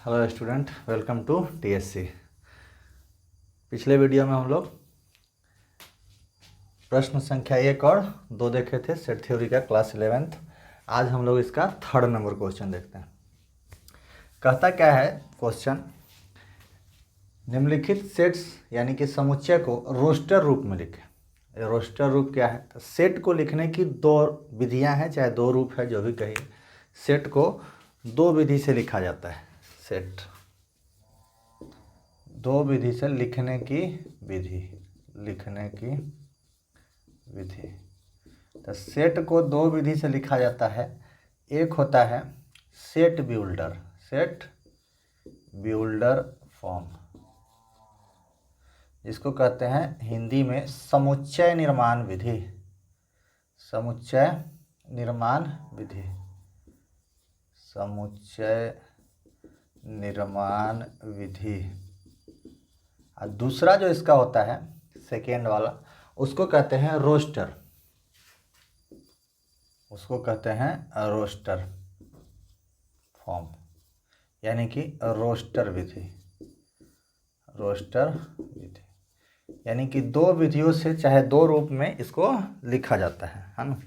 Hello student, welcome to TSC. पिछले video में हम लोग प्रश्न संख्या 1 और 2 देखे थे सेट थ्योरी का क्लास 11th। आज हम लोग इसका 3rd नंबर क्वेश्चन देखते हैं। कहता क्या है क्वेश्चन, निम्नलिखित सेट्स यानी कि समुच्चय को रोस्टर रूप में लिखें। रोस्टर रूप क्या है? तो सेट को लिखने की 2 विधियां हैं, चाहे 2 रूप है, जो भी कहिए। सेट को 2 विधि से लिखा जाता है। सेट 2 विधि से लिखने की विधि। तो सेट को 2 विधि से लिखा जाता है। एक होता है सेट बिल्डर फॉर्म, जिसको कहते हैं हिंदी में समुच्चय निर्माण विधि। और दूसरा जो इसका होता है सेकेंड वाला, उसको कहते हैं रोस्टर फॉर्म, यानी कि रोस्टर विधि। यानी कि 2 विधियों से, चाहे 2 रूप में इसको लिखा जाता है ना।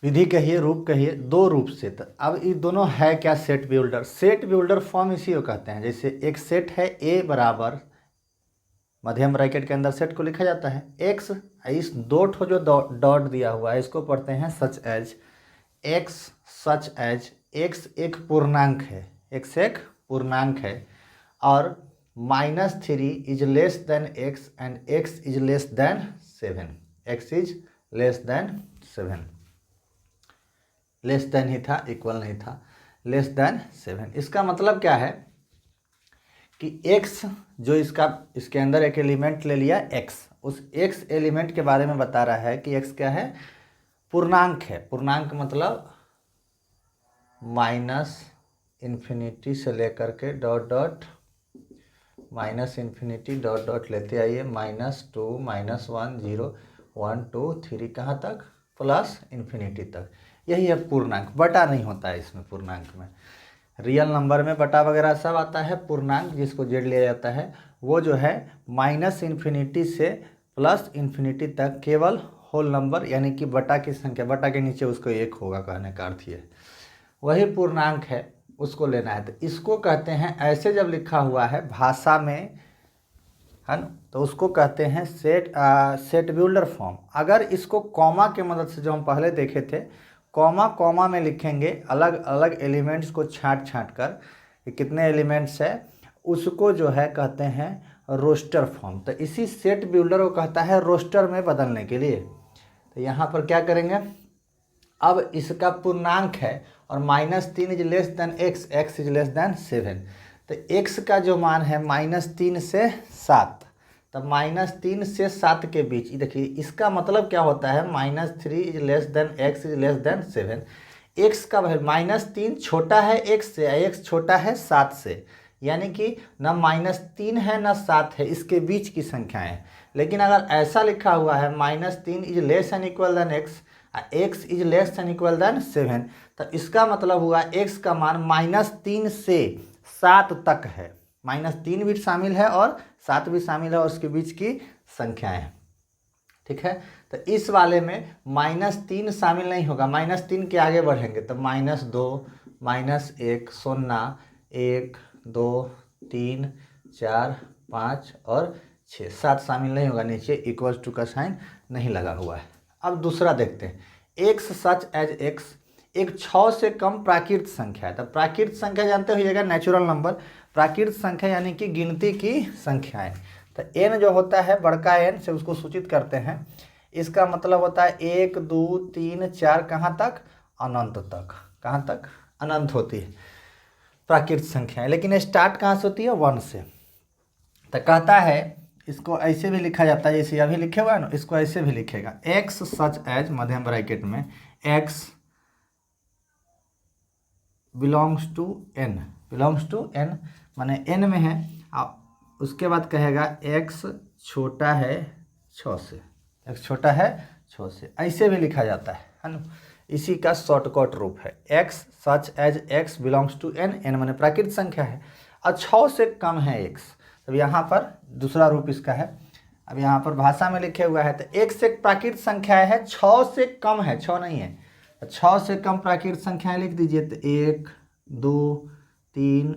विधि कहिए, रूप कहिए, 2 रूप से। तो अब ये दोनों है क्या? सेट बिल्डर फॉर्म इसी को कहते हैं। जैसे एक सेट है ए बराबर, मध्यम ब्रैकेट के अंदर सेट को लिखा जाता है एक्स। इस 2 ठो जो डॉट दिया हुआ है इसको पढ़ते हैं सच एज एक्स एक पूर्णांक है, और -3 is less than x and x is less than 7। Less than ही था, इक्वल नहीं था, लेस देन 7। इसका मतलब क्या है कि x जो इसके अंदर एक एलिमेंट ले लिया x, उस x एलिमेंट के बारे में बता रहा है कि x क्या है? पूर्णांक है। पूर्णांक मतलब -∞ से लेकर के -∞ लेते आइए, -2 -1 0 1 2 3 कहाँ तक? +∞ तक। यही है पूर्णांक। बटा नहीं होता है इसमें। पूर्णांक में रियल नंबर में बटा वगैरह सब आता है। पूर्णांक जिसको जेड लिया जाता है वो जो है -∞ से +∞ तक केवल होल नंबर, यानी कि बटा की संख्या, बटा के नीचे उसको 1 होगा, कहने का अर्थ ये वही पूर्णांक है, उसको लेना है। तो इसको कहते हैं, ऐसे जब लिखा हुआ है भाषा में, है ना, तो उसको कहते हैं सेट बिल्डर फॉर्म। अगर इसको कॉमा के मदद से, जो हम पहले देखे थे, कॉमा में लिखेंगे, अलग अलग एलिमेंट्स को छांट कर कितने एलिमेंट्स है, उसको जो है कहते हैं रोस्टर फॉर्म। तो इसी सेट बिल्डर को कहता है रोस्टर में बदलने के लिए। तो यहाँ पर क्या करेंगे, अब इसका पूर्णांक है और -3 is less than x is less than 7। तो x का जो मान है -3 से 7, तब -3 से 7 के बीच, देखिए इसका मतलब क्या होता है, -3 is less than x is less than 7। x का वैल्यू -3 छोटा है x से, x छोटा है 7 से, यानी कि न -3 है न 7 है, इसके बीच की संख्याएं। लेकिन अगर ऐसा लिखा हुआ है -3 is less and equal than x is less and equal than 7, तो इसका मतलब हुआ x का मान -3 से 7 तक है। -3 भी शामिल है और 7 भी शामिल है, और उसके बीच की संख्याएं। ठीक है, तो इस वाले में -3 शामिल नहीं होगा। -3 के आगे बढ़ेंगे तो -2 -1 0 1 2 3 4 5 और 6, 7 शामिल नहीं होगा। नीचे इक्वल टू का साइन नहीं लगा हुआ है। अब दूसरा देखते हैं, एक्स सच एज एक्स एक 6 से कम प्राकृत संख्या है। तो प्राकृत संख्या जानते होइएगा, नेचुरल नंबर। प्राकृत संख्या यानी कि गिनती की संख्याएं। तो n जो होता है बड़का n से उसको सूचित करते हैं। इसका मतलब होता है 1 2 3 4 कहाँ तक? अनंत तक। कहाँ तक? अनंत होती है प्राकृत संख्याएं, लेकिन स्टार्ट कहाँ से होती है? 1 से। तो कहता है इसको ऐसे भी लिखा जाता है, जैसे अभी लिखे हुआ है ना, इसको ऐसे भी लिखेगा, एक्स सच एज, मध्यम ब्रैकेट में, एक्स बिलोंग्स टू एन माने एन में है। उसके बाद कहेगा एक्स छोटा है 6 से, ऐसे भी लिखा जाता है ना। इसी का शॉर्टकट रूप है। x such as x belongs to n, n माने प्राकृत संख्या है और 6 से कम है x। तब यहाँ पर दूसरा रूप इसका है। अब यहाँ पर भाषा में लिखे हुआ है तो x एक प्राकृत संख्या है, 6 से कम है, 6 नहीं है। तो 6 से कम प्राकृत संख्याएं लिख दीजिए। तो 1 2 3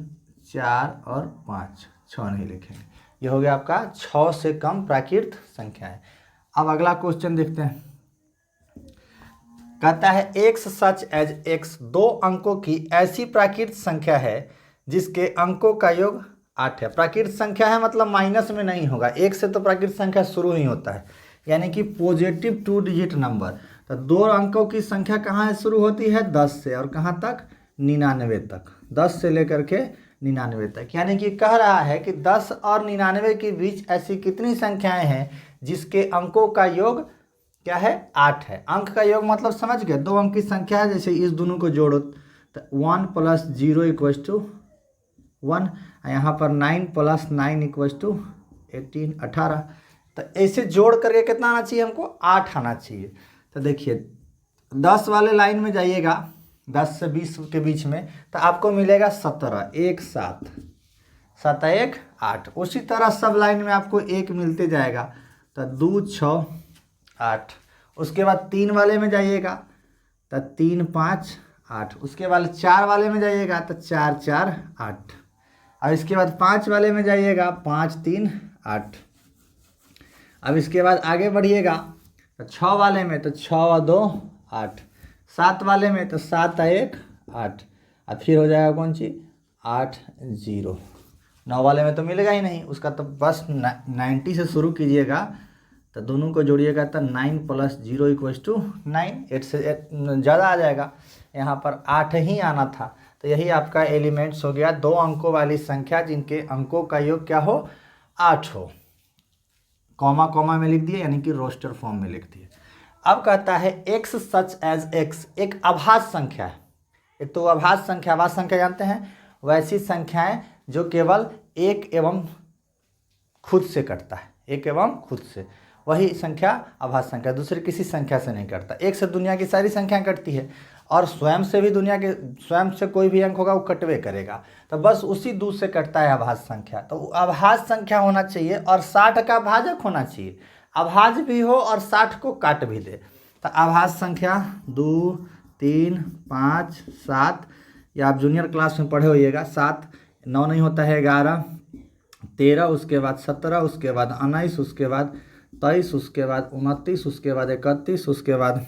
4 और 5, 6 नहीं लिखेंगे। ये हो गया आपका 6 से कम प्राकृत संख्या है। अब अगला क्वेश्चन देखते हैं। कहता है x सच एज x 2 अंकों की ऐसी प्राकृत संख्या है जिसके अंकों का योग 8 है। प्राकृत संख्या है मतलब माइनस में नहीं होगा, 1 से तो प्राकृत संख्या शुरू ही होता है, यानी कि पॉजिटिव 2 डिजिट नंबर। तो 2 अंकों की संख्या कहाँ से शुरू होती है? 10 से, और कहाँ तक? 99 तक। 10 से लेकर के 99 तक, यानी कि कह रहा है कि 10 और 99 के बीच ऐसी कितनी संख्याएं हैं जिसके अंकों का योग क्या है? 8 है। अंक का योग मतलब समझ गए, 2 अंक की संख्या है, जैसे इस दोनों को जोड़ो तो 1 + 0 = 1, यहाँ पर 9 + 9 = 18, 18। तो ऐसे जोड़ करके कितना आना चाहिए हमको? 8 आना चाहिए। तो देखिए 10 वाले लाइन में जाइएगा, 10 से 20 के बीच में, तो आपको मिलेगा 17, 1 7, 7 1 8। उसी तरह सब लाइन में आपको 1 मिलते जाएगा, तो 2 6 8। उसके बाद 3 वाले में जाइएगा तो 3 5 8। उसके बाद 4 वाले में जाइएगा तो 4 4 8। अब इसके बाद 5 वाले में जाइएगा, 5 3 8। अब इसके बाद आगे बढ़िएगा तो 6 वाले में तो 6 और 2 8। 7 वाले में तो 7 और 1 8। अब फिर हो जाएगा कौन सी? 8 0। 9 वाले में तो मिलेगा ही नहीं, उसका तो बस 90 से शुरू कीजिएगा, तो दोनों को जोड़िएगा तो 9 + 0 = 9। 8 से ज़्यादा आ जाएगा, यहाँ पर 8 ही आना था। तो यही आपका एलिमेंट्स हो गया, 2 अंकों वाली संख्या जिनके अंकों का योग क्या हो? 8 हो। कॉमा कॉमा में लिख दिए, यानी कि रोस्टर फॉर्म में लिख दिए। अब कहता है x सच एज x एक आभास संख्या है। एक तो आभास संख्या, आभास संख्या जानते हैं, वैसी संख्याएं जो केवल एक एवं खुद से कटता है, एक एवं खुद से, वही संख्या आभास संख्या, दूसरे किसी संख्या से नहीं कटता। एक से दुनिया की सारी संख्याएं कटती है, और स्वयं से भी दुनिया के स्वयं से कोई भी अंक होगा वो कटवे करेगा, तो बस उसी दूर से कटता है आभास संख्या। तो आभास संख्या होना चाहिए और 60 का भाजक होना चाहिए, आभाज भी हो और 60 को काट भी दे। तो आभास संख्या 2 3 5 7, या आप जूनियर क्लास में पढ़े होइएगा। 7 9 नहीं होता है, 11 13, उसके बाद 17, उसके बाद 19, उसके बाद 23, उसके बाद 29, उसके बाद 31, उसके बाद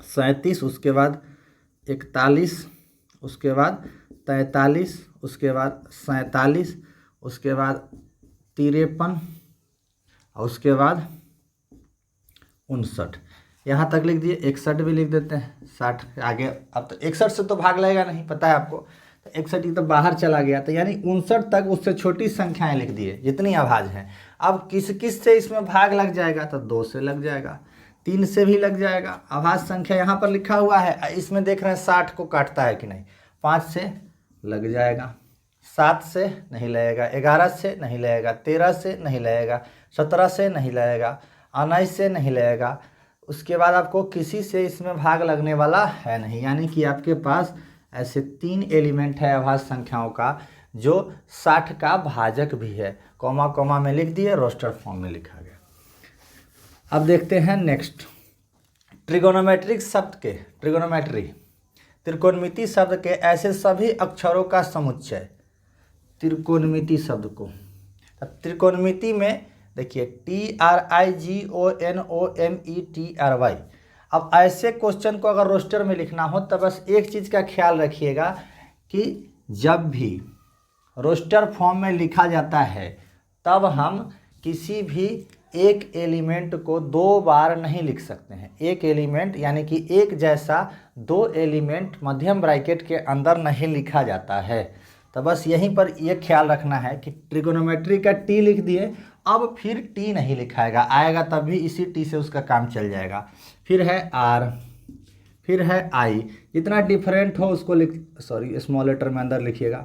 37, उसके बाद 41, उसके बाद 43, उसके बाद 47, उसके बाद 53, और उसके बाद 59। यहाँ तक लिख दिए। 61 भी लिख देते हैं, 60 आगे। अब तो 61 से तो भाग लगेगा नहीं, पता है आपको, तो 61 ही तो बाहर चला गया, तो यानी 59 तक उससे छोटी संख्याएं लिख दिए जितनी आभाज हैं। अब किस किस से इसमें भाग लग जाएगा? तो 2 से लग जाएगा, 3 से भी लग जाएगा। आभाज संख्या यहाँ पर लिखा हुआ है, इसमें देख रहे हैं 60 को काटता है कि नहीं। 5 से लग जाएगा, 7 से नहीं लगेगा, 11 से नहीं लगेगा, 13 से नहीं लगेगा, 17 से नहीं लगेगा, 19 से नहीं लगेगा। उसके बाद आपको किसी से इसमें भाग लगने वाला है नहीं, यानी कि आपके पास ऐसे 3 एलिमेंट है आभाज संख्याओं का जो 60 का भाजक भी है। कॉमा कॉमा में लिख दिए, रोस्टर फॉर्म में लिखा गया। अब देखते हैं नेक्स्ट, ट्रिगोनोमेट्रिक शब्द के, ट्रिगोनोमेट्री त्रिकोणमिति शब्द के ऐसे सभी अक्षरों का समुच्चय, त्रिकोणमिति शब्द को। त्रिकोणमिति में देखिए TRIGONOMETRY। अब ऐसे क्वेश्चन को अगर रोस्टर में लिखना हो तो बस एक चीज़ का ख्याल रखिएगा कि जब भी रोस्टर फॉर्म में लिखा जाता है तब हम किसी भी एक एलिमेंट को 2 बार नहीं लिख सकते हैं। एक एलिमेंट यानी कि एक जैसा 2 एलिमेंट मध्यम ब्रैकेट के अंदर नहीं लिखा जाता है। तो बस यहीं पर यह ख्याल रखना है कि ट्रिगोनोमेट्री का टी लिख दिए, अब फिर टी नहीं लिखाएगा, आएगा तब भी इसी टी से उसका काम चल जाएगा। फिर है आर, फिर है आई, जितना डिफरेंट हो उसको स्मॉल लेटर में अंदर लिखिएगा,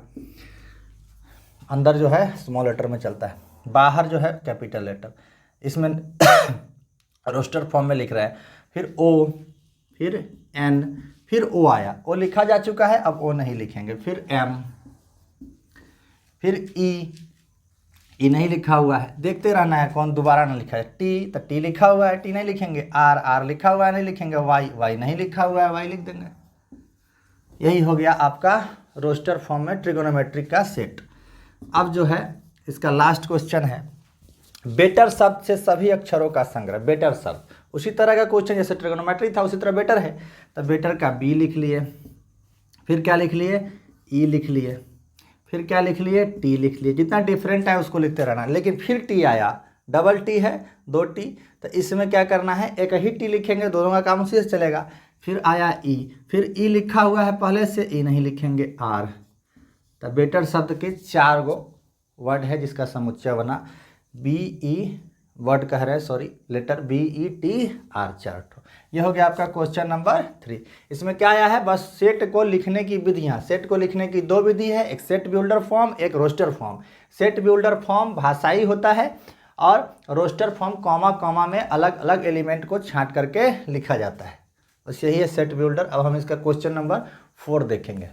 अंदर जो है स्मॉल लेटर में चलता है, बाहर जो है कैपिटल लेटर। इसमें रोस्टर फॉर्म में लिख रहा है। फिर ओ, फिर N, फिर O आया, O लिखा जा चुका है, अब O नहीं लिखेंगे, फिर M, फिर E नहीं लिखा हुआ है, देखते रहना है कौन दोबारा ना लिखा है, T, तो T लिखा हुआ है, T नहीं लिखेंगे, R लिखा हुआ है नहीं लिखेंगे, Y नहीं लिखा हुआ है, Y लिख देंगे। यही हो गया आपका रोस्टर फॉर्म में ट्रिगोनोमेट्रिक का सेट। अब जो है इसका लास्ट क्वेश्चन है, बेटर शब्द से सभी अक्षरों का संग्रह। बेटर शब्द उसी तरह का क्वेश्चन जैसे ट्रिगोनोमेट्री था उसी तरह बेटर है, तो बेटर का B लिख लिए, फिर क्या लिख लिए, E लिख लिए, फिर क्या लिख लिए, T लिख लिए, जितना डिफरेंट है उसको लिखते रहना। लेकिन फिर T आया, डबल T है, 2 T, तो इसमें क्या करना है, एक ही T लिखेंगे, दोनों का काम उसी से चलेगा। फिर आया E, फिर E लिखा हुआ है पहले से, E नहीं लिखेंगे, R। तो बेटर शब्द के 4 गो वर्ड है जिसका समुच्चय बना BE, वर्ड कह रहे हैं सॉरी, लेटर BETR, 4 ठो। यह हो गया आपका क्वेश्चन नंबर 3। इसमें क्या आया है, बस सेट को लिखने की विधियाँ। सेट को लिखने की 2 विधि है, एक सेट बिल्डर फॉर्म, एक roster form. Set builder form भाषाई होता है और रोस्टर फॉर्म कॉमा कॉमा में अलग अलग एलिमेंट को छांट करके लिखा जाता है। बस यही है सेट बिल्डर। अब हम इसका क्वेश्चन नंबर 4 देखेंगे।